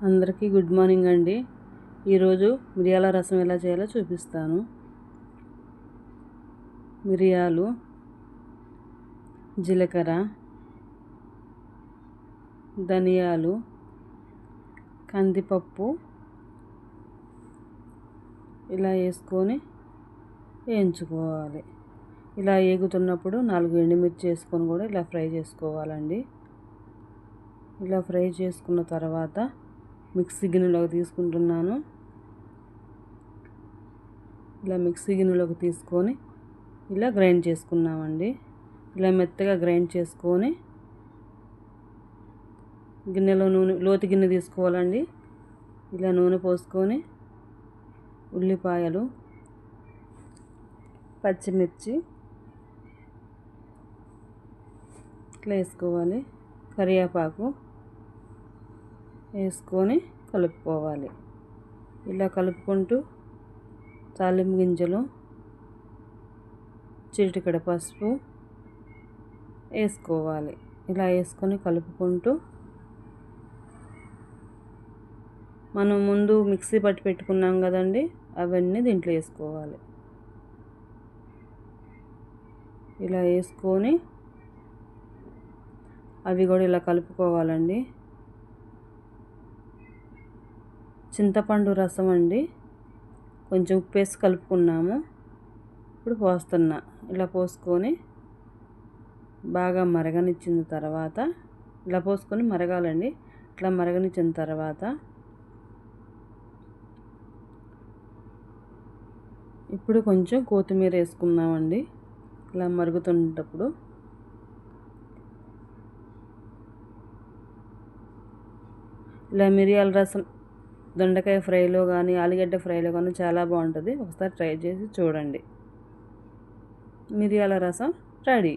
అందరికీ good morning అండి. ఈరోజు మిరియాల రసం ఎలా చేయాలో చూపిస్తాను. మిరియాలు, జీలకర్ర, ధనియాలు, కందిపప్పు ఇలా వేసుకొని వేయించుకోవాలి. ఇలా వేగుతున్నప్పుడు 4 ఎండుమిర్చి వేసుకొని కూడా ఇలా ఫ్రై చేసుకోవాలండి. ఇలా ఫ్రై చేసుకున్న తర్వాత మిక్సీ గిన్నెలోకి తీసుకుంటున్నాను. ఇలా మిక్సీ గిన్నెలోకి తీసుకొని ఇలా గ్రైండ్ చేసుకున్నామండి. ఇలా మెత్తగా గ్రైండ్ చేసుకొని గిన్నెలో నూనె, లోతు గిన్నె తీసుకోవాలండి. ఇలా నూనె పోసుకొని ఉల్లిపాయలు, పచ్చిమిర్చి ఇట్లా వేసుకోవాలి. కరివేపాకు వేసుకొని కలుపుకోవాలి. ఇలా కలుపుకుంటూ తాలింపు గింజలు, చిటికెడ పసుపు వేసుకోవాలి. ఇలా వేసుకొని కలుపుకుంటూ మనం ముందు మిక్సీ పట్టి పెట్టుకున్నాం కదండి, అవన్నీ దీంట్లో వేసుకోవాలి. ఇలా వేసుకొని అవి కూడా ఇలా కలుపుకోవాలండి. చింతపండు రసం అండి, కొంచెం ఉప్పు వేసి కలుపుకున్నాము. ఇప్పుడు పోస్తున్నా. ఇలా పోసుకొని బాగా మరగనిచ్చిన తర్వాత, ఇలా పోసుకొని మరగాలండి. ఇట్లా మరగనిచ్చిన తర్వాత ఇప్పుడు కొంచెం కొత్తిమీర వేసుకుందామండి. ఇలా మరుగుతున్నప్పుడు ఇలా మిరియాల రసం దొండకాయ ఫ్రైలో కానీ ఆలుగడ్డ ఫ్రైలో కానీ చాలా బాగుంటుంది. ఒకసారి ట్రై చేసి చూడండి. మిరియాల రసం రెడీ.